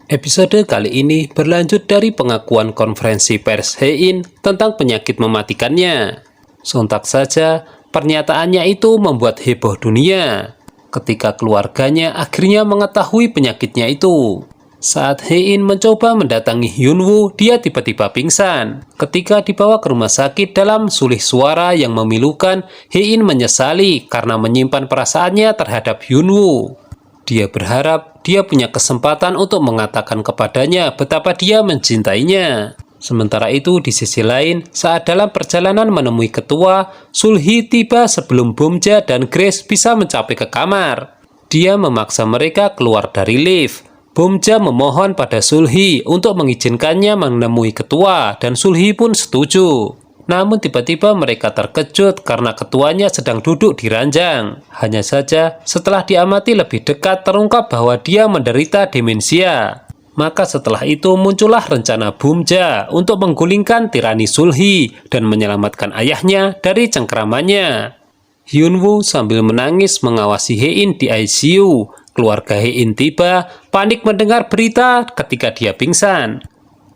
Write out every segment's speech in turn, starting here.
Episode kali ini berlanjut dari pengakuan konferensi pers Hein tentang penyakit mematikannya. Sontak saja, pernyataannya itu membuat heboh dunia ketika keluarganya akhirnya mengetahui penyakitnya itu. Saat Hein mencoba mendatangi Hyunwoo, dia tiba-tiba pingsan. Ketika dibawa ke rumah sakit dalam sulih suara yang memilukan, Hein menyesali karena menyimpan perasaannya terhadap Hyunwoo. Dia berharap dia punya kesempatan untuk mengatakan kepadanya betapa dia mencintainya. Sementara itu, di sisi lain, saat dalam perjalanan menemui ketua, Sulhi tiba sebelum Bomja dan Grace bisa mencapai ke kamar. Dia memaksa mereka keluar dari lift. Bomja memohon pada Sulhi untuk mengizinkannya menemui ketua, dan Sulhi pun setuju. Namun tiba-tiba mereka terkejut karena ketuanya sedang duduk di ranjang. Hanya saja setelah diamati lebih dekat terungkap bahwa dia menderita demensia. Maka setelah itu muncullah rencana Bomja untuk menggulingkan tirani Sulhi dan menyelamatkan ayahnya dari cengkeramannya. Hyunwoo sambil menangis mengawasi Hein di ICU. Keluarga Hein tiba, panik mendengar berita ketika dia pingsan.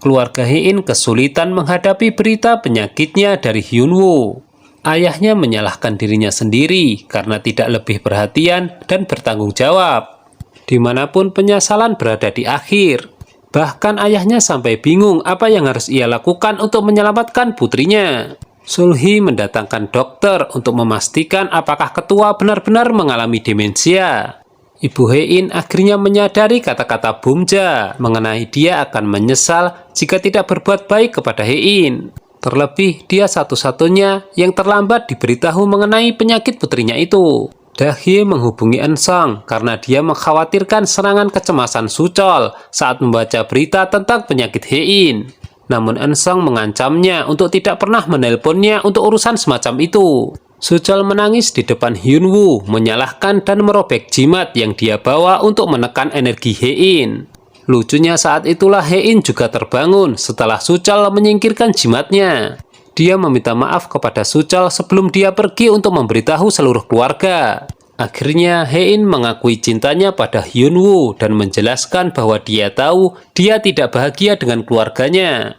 Keluarga Hein kesulitan menghadapi berita penyakitnya dari Hyunwoo. Ayahnya menyalahkan dirinya sendiri karena tidak lebih perhatian dan bertanggung jawab. Dimanapun penyesalan berada di akhir. Bahkan ayahnya sampai bingung apa yang harus ia lakukan untuk menyelamatkan putrinya. Sulhi mendatangkan dokter untuk memastikan apakah ketua benar-benar mengalami demensia. Ibu Hein akhirnya menyadari kata-kata Bomja mengenai dia akan menyesal jika tidak berbuat baik kepada Hein. Terlebih dia satu-satunya yang terlambat diberitahu mengenai penyakit putrinya itu. Dahye menghubungi Eun-sung karena dia mengkhawatirkan serangan kecemasan Suchol saat membaca berita tentang penyakit Hein. Namun Eun-sung mengancamnya untuk tidak pernah menelponnya untuk urusan semacam itu. Suchol menangis di depan Hyunwoo, menyalahkan dan merobek jimat yang dia bawa untuk menekan energi Hein. Lucunya saat itulah Hein juga terbangun setelah Suchol menyingkirkan jimatnya. Dia meminta maaf kepada Suchol sebelum dia pergi untuk memberitahu seluruh keluarga. Akhirnya Hein mengakui cintanya pada Hyunwoo dan menjelaskan bahwa dia tahu dia tidak bahagia dengan keluarganya.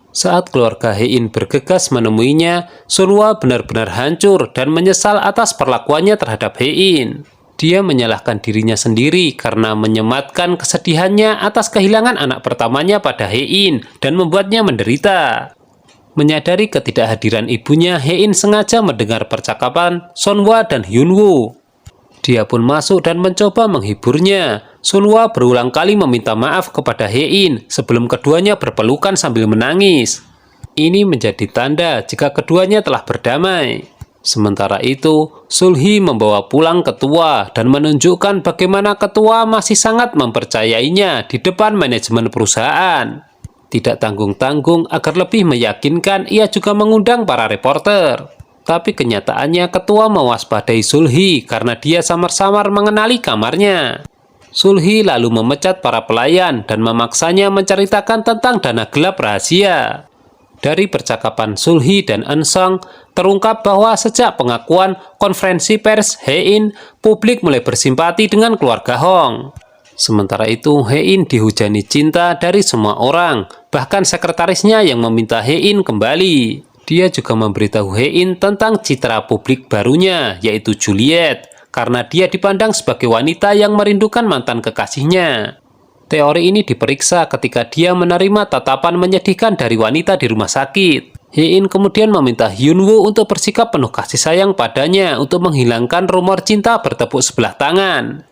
Saat keluarga Hein bergegas menemuinya, Sunhwa benar-benar hancur dan menyesal atas perlakuannya terhadap Hein. Dia menyalahkan dirinya sendiri karena menyematkan kesedihannya atas kehilangan anak pertamanya pada Hein dan membuatnya menderita. Menyadari ketidakhadiran ibunya, Hein sengaja mendengar percakapan Sunhwa dan Hyunwoo. Dia pun masuk dan mencoba menghiburnya. Sunhwa berulang kali meminta maaf kepada Hein sebelum keduanya berpelukan sambil menangis. Ini menjadi tanda jika keduanya telah berdamai. Sementara itu, Sulhi membawa pulang ketua dan menunjukkan bagaimana ketua masih sangat mempercayainya di depan manajemen perusahaan. Tidak tanggung-tanggung agar lebih meyakinkan, ia juga mengundang para reporter. Tapi kenyataannya ketua mewaspadai Sulhi karena dia samar-samar mengenali kamarnya. Sulhi lalu memecat para pelayan dan memaksanya menceritakan tentang dana gelap rahasia. Dari percakapan Sulhi dan Eun-sung, terungkap bahwa sejak pengakuan konferensi pers Hein, publik mulai bersimpati dengan keluarga Hong. Sementara itu, Hein dihujani cinta dari semua orang, bahkan sekretarisnya yang meminta Hein kembali. Dia juga memberitahu Hein tentang citra publik barunya, yaitu Juliet, karena dia dipandang sebagai wanita yang merindukan mantan kekasihnya. Teori ini diperiksa ketika dia menerima tatapan menyedihkan dari wanita di rumah sakit. Hein kemudian meminta Hyunwoo untuk bersikap penuh kasih sayang padanya untuk menghilangkan rumor cinta bertepuk sebelah tangan.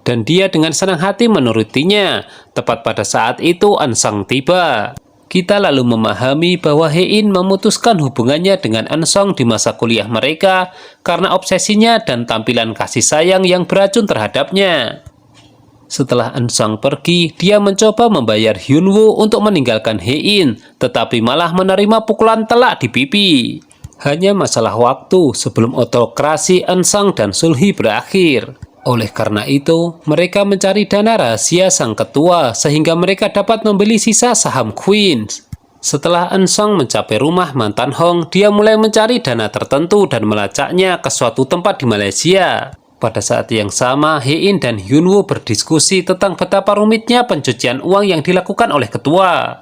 Dan dia dengan senang hati menurutinya. Tepat pada saat itu Eun-sung tiba. Kita lalu memahami bahwa Hein memutuskan hubungannya dengan Eun-sung di masa kuliah mereka karena obsesinya dan tampilan kasih sayang yang beracun terhadapnya. Setelah Eun-sung pergi, dia mencoba membayar Hyunwoo untuk meninggalkan Hein, tetapi malah menerima pukulan telak di pipi. Hanya masalah waktu sebelum autokrasi Eun-sung dan Sulhi berakhir. Oleh karena itu, mereka mencari dana rahasia sang ketua sehingga mereka dapat membeli sisa saham Queens. Setelah Eun-sung mencapai rumah mantan Hong, dia mulai mencari dana tertentu dan melacaknya ke suatu tempat di Malaysia. Pada saat yang sama, Hye-in dan Hyun-woo berdiskusi tentang betapa rumitnya pencucian uang yang dilakukan oleh ketua.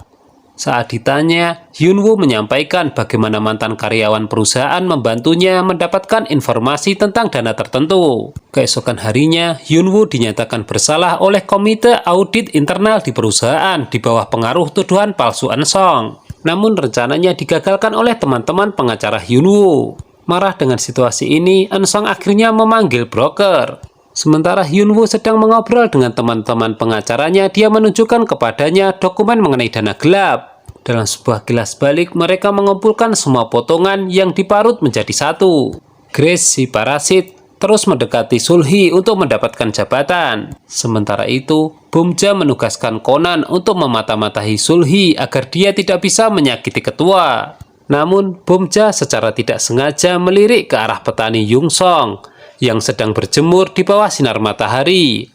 Saat ditanya, Hyun-woo menyampaikan bagaimana mantan karyawan perusahaan membantunya mendapatkan informasi tentang dana tertentu. Keesokan harinya, Hyun-woo dinyatakan bersalah oleh komite audit internal di perusahaan di bawah pengaruh tuduhan palsu Eun-sung. Namun rencananya digagalkan oleh teman-teman pengacara Hyun-woo. Marah dengan situasi ini, Eun-sung akhirnya memanggil broker. Sementara Hyun-woo sedang mengobrol dengan teman-teman pengacaranya, dia menunjukkan kepadanya dokumen mengenai dana gelap. Dalam sebuah kilas balik, mereka mengumpulkan semua potongan yang diparut menjadi satu. Grace, si parasit, terus mendekati Sul-hee untuk mendapatkan jabatan. Sementara itu, Bum-ja menugaskan Conan untuk memata-matahi Sul-hee agar dia tidak bisa menyakiti ketua. Namun, Bum-ja secara tidak sengaja melirik ke arah petani Yung-sung yang sedang berjemur di bawah sinar matahari.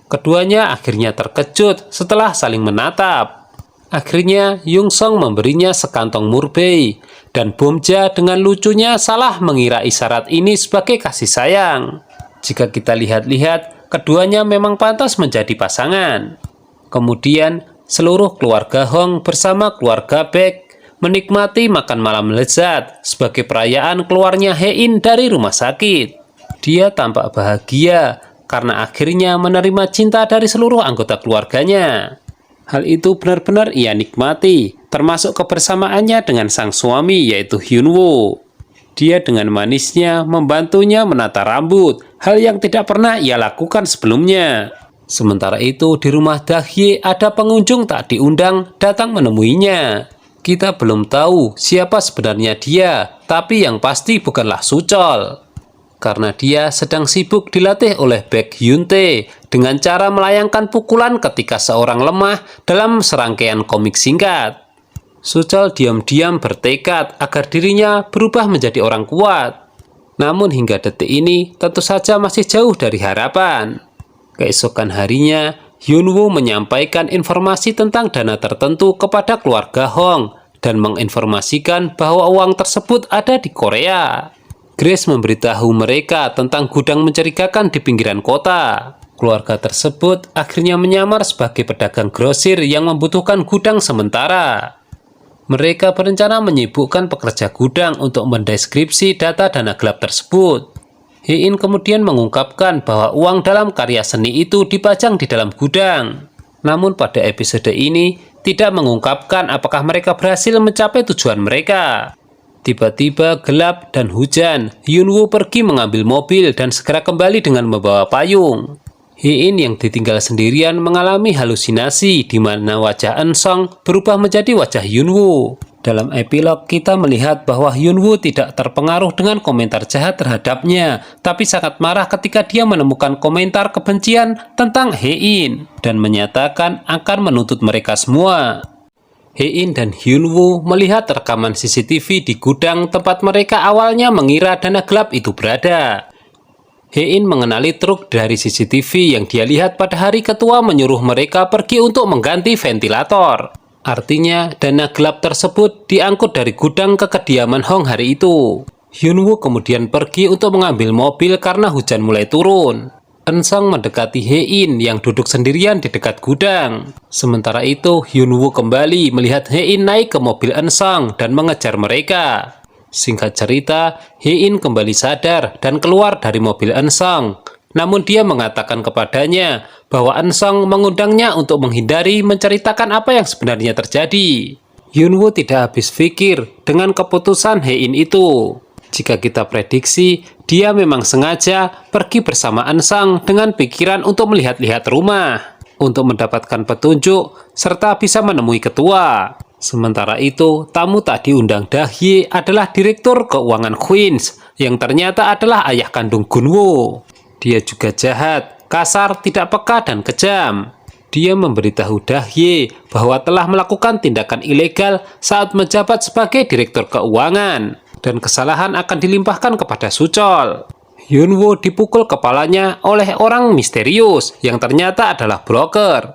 Keduanya akhirnya terkejut setelah saling menatap. Akhirnya, Yung-sung memberinya sekantong murbei, dan Bum-ja dengan lucunya salah mengira isyarat ini sebagai kasih sayang. Jika kita lihat-lihat, keduanya memang pantas menjadi pasangan. Kemudian, seluruh keluarga Hong bersama keluarga Baek menikmati makan malam lezat sebagai perayaan keluarnya Hye-in dari rumah sakit. Dia tampak bahagia karena akhirnya menerima cinta dari seluruh anggota keluarganya. Hal itu benar-benar ia nikmati, termasuk kebersamaannya dengan sang suami yaitu Hyun-woo. Dia dengan manisnya membantunya menata rambut, hal yang tidak pernah ia lakukan sebelumnya. Sementara itu di rumah Dahye ada pengunjung tak diundang datang menemuinya. Kita belum tahu siapa sebenarnya dia, tapi yang pasti bukanlah Suchol. Karena dia sedang sibuk dilatih oleh Baek Hyun-tae dengan cara melayangkan pukulan ketika seorang lemah dalam serangkaian komik singkat. Suchol diam-diam bertekad agar dirinya berubah menjadi orang kuat. Namun hingga detik ini tentu saja masih jauh dari harapan. Keesokan harinya, Hyun-woo menyampaikan informasi tentang dana tertentu kepada keluarga Hong dan menginformasikan bahwa uang tersebut ada di Korea. Grace memberitahu mereka tentang gudang mencurigakan di pinggiran kota. Keluarga tersebut akhirnya menyamar sebagai pedagang grosir yang membutuhkan gudang sementara. Mereka berencana menyibukkan pekerja gudang untuk mendeskripsi data dana gelap tersebut. Hye-in kemudian mengungkapkan bahwa uang dalam karya seni itu dipajang di dalam gudang. Namun pada episode ini tidak mengungkapkan apakah mereka berhasil mencapai tujuan mereka. Tiba-tiba gelap dan hujan, Hyun-woo pergi mengambil mobil dan segera kembali dengan membawa payung. Hye-in yang ditinggal sendirian mengalami halusinasi di mana wajah Eun-sung berubah menjadi wajah Hyun-woo. Dalam epilog, kita melihat bahwa Hyun-woo tidak terpengaruh dengan komentar jahat terhadapnya, tapi sangat marah ketika dia menemukan komentar kebencian tentang Hye-in dan menyatakan akan menuntut mereka semua. Hye-in dan Hyun-woo melihat rekaman CCTV di gudang tempat mereka awalnya mengira dana gelap itu berada. Hye-in mengenali truk dari CCTV yang dia lihat pada hari ketua menyuruh mereka pergi untuk mengganti ventilator. Artinya, dana gelap tersebut diangkut dari gudang ke kediaman Hong hari itu. Hyun-woo kemudian pergi untuk mengambil mobil karena hujan mulai turun. Eun-sung mendekati Hye-in yang duduk sendirian di dekat gudang. Sementara itu, Hyun-woo kembali melihat Hye-in naik ke mobil Eun-sung dan mengejar mereka. Singkat cerita, Hye-in kembali sadar dan keluar dari mobil Eun-sung. Namun dia mengatakan kepadanya bahwa Eun-sung mengundangnya untuk menghindari menceritakan apa yang sebenarnya terjadi. Hyun-woo tidak habis pikir dengan keputusan Hye-in itu. Jika kita prediksi, dia memang sengaja pergi bersama Eun-sung dengan pikiran untuk melihat-lihat rumah, untuk mendapatkan petunjuk, serta bisa menemui ketua. Sementara itu, tamu tak diundang Dahye adalah Direktur Keuangan Queens, yang ternyata adalah ayah kandung Gun-woo. Dia juga jahat, kasar, tidak peka, dan kejam. Dia memberitahu Dahye bahwa telah melakukan tindakan ilegal saat menjabat sebagai Direktur Keuangan, dan kesalahan akan dilimpahkan kepada Suchol. Hyun-woo dipukul kepalanya oleh orang misterius yang ternyata adalah broker.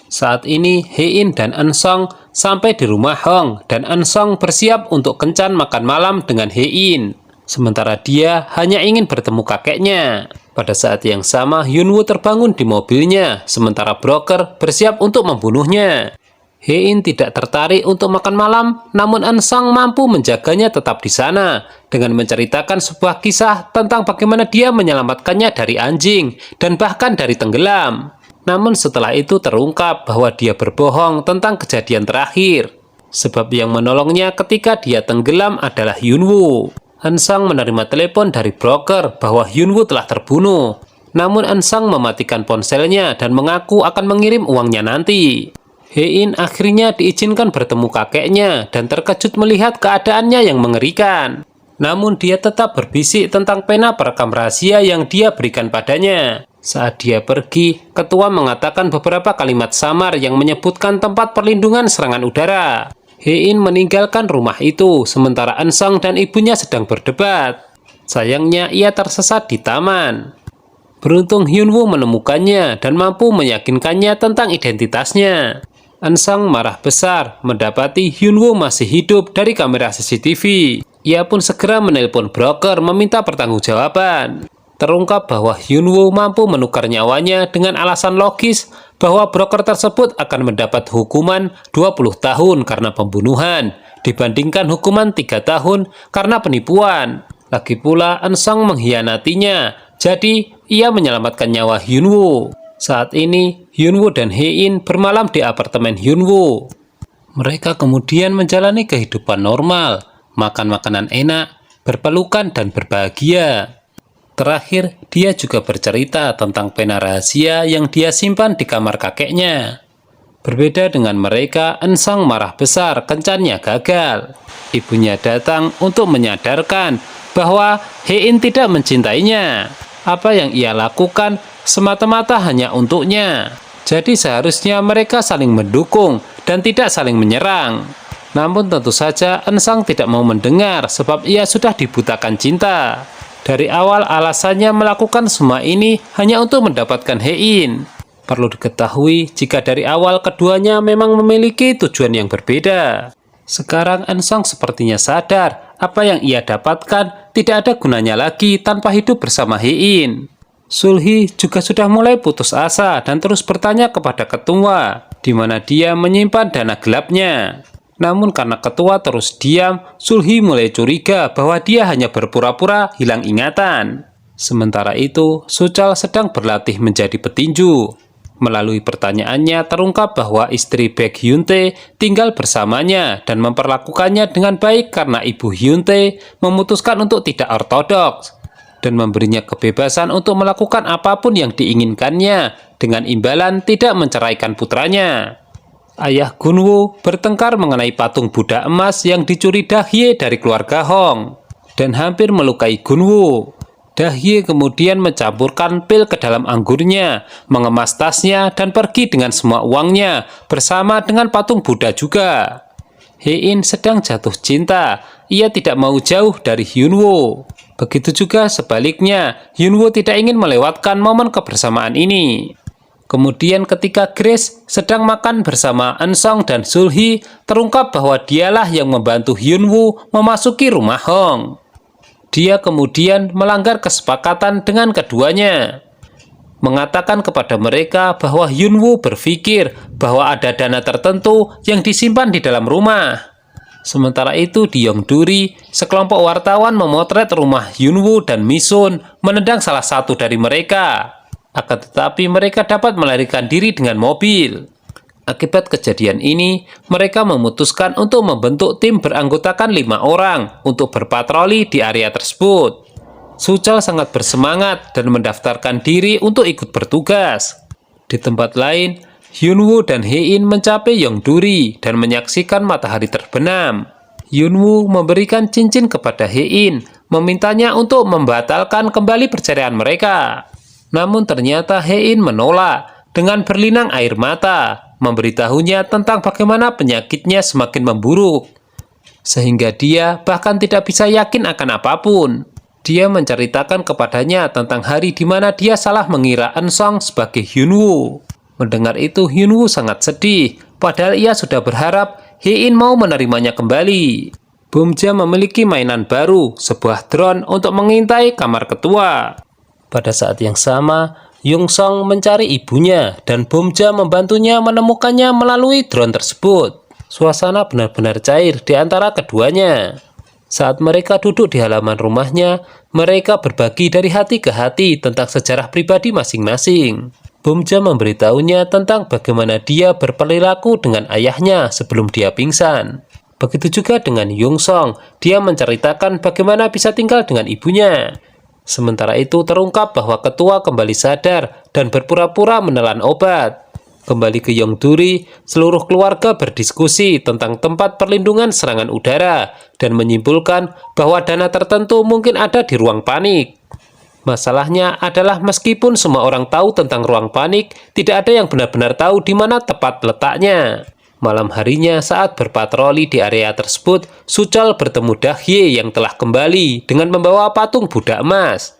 Saat ini, Hye-in dan Eun-sung sampai di rumah Hong, dan Eun-sung bersiap untuk kencan makan malam dengan Hye-in. Sementara dia hanya ingin bertemu kakeknya. Pada saat yang sama, Hyunwoo terbangun di mobilnya, sementara broker bersiap untuk membunuhnya. Hein tidak tertarik untuk makan malam, namun Eun-sang mampu menjaganya tetap di sana, dengan menceritakan sebuah kisah tentang bagaimana dia menyelamatkannya dari anjing, dan bahkan dari tenggelam. Namun setelah itu terungkap bahwa dia berbohong tentang kejadian terakhir, sebab yang menolongnya ketika dia tenggelam adalah Hyunwoo. Eun-sang menerima telepon dari broker bahwa Hyunwoo telah terbunuh. Namun Eun-sang mematikan ponselnya dan mengaku akan mengirim uangnya nanti. Hein akhirnya diizinkan bertemu kakeknya dan terkejut melihat keadaannya yang mengerikan. Namun dia tetap berbisik tentang pena perekam rahasia yang dia berikan padanya. Saat dia pergi, ketua mengatakan beberapa kalimat samar yang menyebutkan tempat perlindungan serangan udara. Hein meninggalkan rumah itu, sementara Eun-sang dan ibunya sedang berdebat. Sayangnya ia tersesat di taman. Beruntung Hyunwoo menemukannya dan mampu meyakinkannya tentang identitasnya. Eun-sang marah besar mendapati Hyunwoo masih hidup dari kamera CCTV. Ia pun segera menelpon broker meminta pertanggungjawaban. Terungkap bahwa Hyunwoo mampu menukar nyawanya dengan alasan logis bahwa broker tersebut akan mendapat hukuman 20 tahun karena pembunuhan, dibandingkan hukuman 3 tahun karena penipuan. Lagi pula Eun-sang mengkhianatinya, jadi ia menyelamatkan nyawa Hyunwoo. Saat ini, Hyunwoo dan Hein bermalam di apartemen Hyunwoo. Mereka kemudian menjalani kehidupan normal, makan makanan enak, berpelukan dan berbahagia. Terakhir, dia juga bercerita tentang pena rahasia yang dia simpan di kamar kakeknya. Berbeda dengan mereka, Eun-sang marah besar, kencannya gagal. Ibunya datang untuk menyadarkan bahwa Hein tidak mencintainya. Apa yang ia lakukan semata-mata hanya untuknya. Jadi seharusnya mereka saling mendukung dan tidak saling menyerang. Namun tentu saja Eun-sang tidak mau mendengar sebab ia sudah dibutakan cinta. Dari awal alasannya melakukan semua ini hanya untuk mendapatkan Hein. Perlu diketahui jika dari awal keduanya memang memiliki tujuan yang berbeda. Sekarang Eun-sang sepertinya sadar apa yang ia dapatkan tidak ada gunanya lagi tanpa hidup bersama Hein. Sul-hee juga sudah mulai putus asa dan terus bertanya kepada ketua di mana dia menyimpan dana gelapnya. Namun karena ketua terus diam, Sul-hee mulai curiga bahwa dia hanya berpura-pura hilang ingatan. Sementara itu, Suchal sedang berlatih menjadi petinju. Melalui pertanyaannya terungkap bahwa istri Baek Hyun-tae tinggal bersamanya dan memperlakukannya dengan baik karena ibu Hyun-tae memutuskan untuk tidak ortodoks dan memberinya kebebasan untuk melakukan apapun yang diinginkannya dengan imbalan tidak menceraikan putranya. Ayah Gunwoo bertengkar mengenai patung Buddha emas yang dicuri Dahye dari keluarga Hong dan hampir melukai Gunwoo. Dahye kemudian mencampurkan pil ke dalam anggurnya, mengemas tasnya dan pergi dengan semua uangnya bersama dengan patung Buddha juga. Hein sedang jatuh cinta, ia tidak mau jauh dari Hyunwoo. Begitu juga sebaliknya, Hyunwoo tidak ingin melewatkan momen kebersamaan ini. Kemudian ketika Grace sedang makan bersama Eun-sang dan Sul-hee, terungkap bahwa dialah yang membantu Hyunwoo memasuki rumah Hong. Dia kemudian melanggar kesepakatan dengan keduanya, mengatakan kepada mereka bahwa Hyunwoo berpikir bahwa ada dana tertentu yang disimpan di dalam rumah. Sementara itu di Yongduri, sekelompok wartawan memotret rumah Hyunwoo dan Misun menendang salah satu dari mereka. Akan tetapi mereka dapat melarikan diri dengan mobil. Akibat kejadian ini, mereka memutuskan untuk membentuk tim beranggotakan 5 orang untuk berpatroli di area tersebut. Suchal sangat bersemangat dan mendaftarkan diri untuk ikut bertugas. Di tempat lain, Hyunwoo dan Hein mencapai Yongduri dan menyaksikan matahari terbenam. Hyunwoo memberikan cincin kepada Hein, memintanya untuk membatalkan kembali perceraian mereka. Namun ternyata Hein menolak dengan berlinang air mata, memberitahunya tentang bagaimana penyakitnya semakin memburuk, sehingga dia bahkan tidak bisa yakin akan apapun. Dia menceritakan kepadanya tentang hari di mana dia salah mengira Eun-sang sebagai Hyunwoo. Mendengar itu Hyunwoo sangat sedih, padahal ia sudah berharap Hein mau menerimanya kembali. Bumja memiliki mainan baru, sebuah drone untuk mengintai kamar ketua. Pada saat yang sama, Yung Song mencari ibunya dan Bomja membantunya menemukannya melalui drone tersebut. Suasana benar-benar cair di antara keduanya. Saat mereka duduk di halaman rumahnya, mereka berbagi dari hati ke hati tentang sejarah pribadi masing-masing. Bomja memberitahunya tentang bagaimana dia berperilaku dengan ayahnya sebelum dia pingsan. Begitu juga dengan Yung Song, dia menceritakan bagaimana bisa tinggal dengan ibunya. Sementara itu terungkap bahwa ketua kembali sadar dan berpura-pura menelan obat. Kembali ke Yongduri, seluruh keluarga berdiskusi tentang tempat perlindungan serangan udara dan menyimpulkan bahwa dana tertentu mungkin ada di ruang panik. Masalahnya adalah meskipun semua orang tahu tentang ruang panik, tidak ada yang benar-benar tahu di mana tepat letaknya. Malam harinya saat berpatroli di area tersebut, Suchol bertemu Dahye yang telah kembali dengan membawa patung Buddha emas.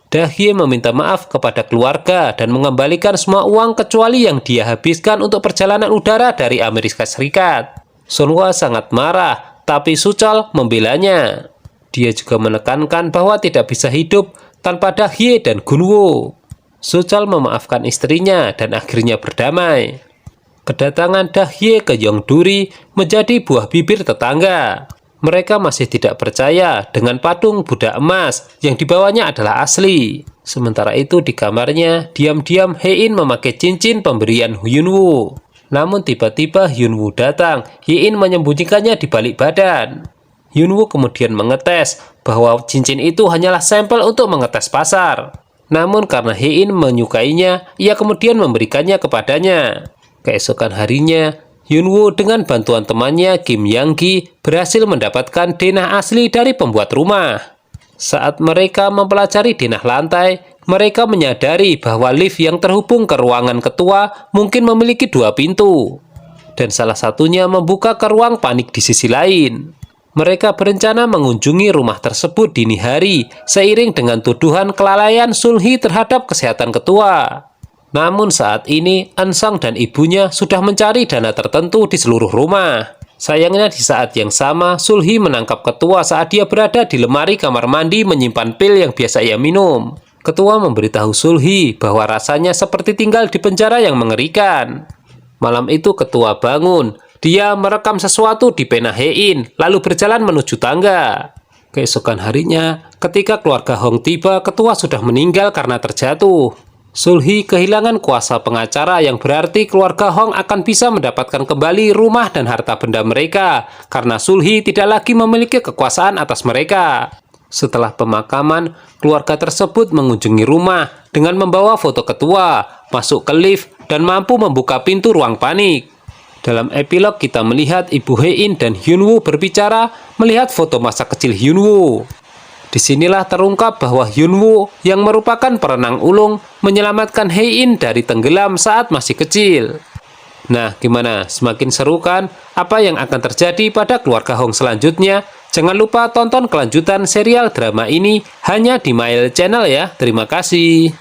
Dahye meminta maaf kepada keluarga dan mengembalikan semua uang kecuali yang dia habiskan untuk perjalanan udara dari Amerika Serikat. Sunhwa sangat marah, tapi Suchol membelanya. Dia juga menekankan bahwa tidak bisa hidup tanpa Dahye dan Gunwo. Suchol memaafkan istrinya dan akhirnya berdamai. Kedatangan Dahye ke Yongduri menjadi buah bibir tetangga. Mereka masih tidak percaya dengan patung Buddha emas yang dibawanya adalah asli. Sementara itu di kamarnya, diam-diam Hein memakai cincin pemberian Hyunwoo. Namun tiba-tiba Hyunwoo datang, Hein menyembunyikannya di balik badan. Hyunwoo kemudian mengetes bahwa cincin itu hanyalah sampel untuk mengetes pasar. Namun karena Hein menyukainya, ia kemudian memberikannya kepadanya. Keesokan harinya, Hyunwoo dengan bantuan temannya Kim Yang-gi berhasil mendapatkan denah asli dari pembuat rumah. Saat mereka mempelajari denah lantai, mereka menyadari bahwa lift yang terhubung ke ruangan ketua mungkin memiliki 2 pintu. Dan salah satunya membuka ke ruang panik di sisi lain. Mereka berencana mengunjungi rumah tersebut dini hari seiring dengan tuduhan kelalaian Sulhi terhadap kesehatan ketua. Namun saat ini, Ansang dan ibunya sudah mencari dana tertentu di seluruh rumah. Sayangnya di saat yang sama, Sulhi menangkap ketua saat dia berada di lemari kamar mandi menyimpan pil yang biasa ia minum. Ketua memberitahu Sulhi bahwa rasanya seperti tinggal di penjara yang mengerikan. Malam itu ketua bangun. Dia merekam sesuatu di pena Hein, lalu berjalan menuju tangga. Keesokan harinya, ketika keluarga Hong tiba, ketua sudah meninggal karena terjatuh. Sulhi kehilangan kuasa pengacara yang berarti keluarga Hong akan bisa mendapatkan kembali rumah dan harta benda mereka karena Sulhi tidak lagi memiliki kekuasaan atas mereka. Setelah pemakaman, keluarga tersebut mengunjungi rumah dengan membawa foto ketua, masuk ke lift, dan mampu membuka pintu ruang panik. Dalam epilog kita melihat Ibu Hein dan Hyunwoo berbicara melihat foto masa kecil Hyunwoo. Disinilah terungkap bahwa Hyunwoo yang merupakan perenang ulung menyelamatkan Hein dari tenggelam saat masih kecil. Nah, gimana? Semakin seru kan? Apa yang akan terjadi pada keluarga Hong selanjutnya? Jangan lupa tonton kelanjutan serial drama ini hanya di Mail Channel ya. Terima kasih.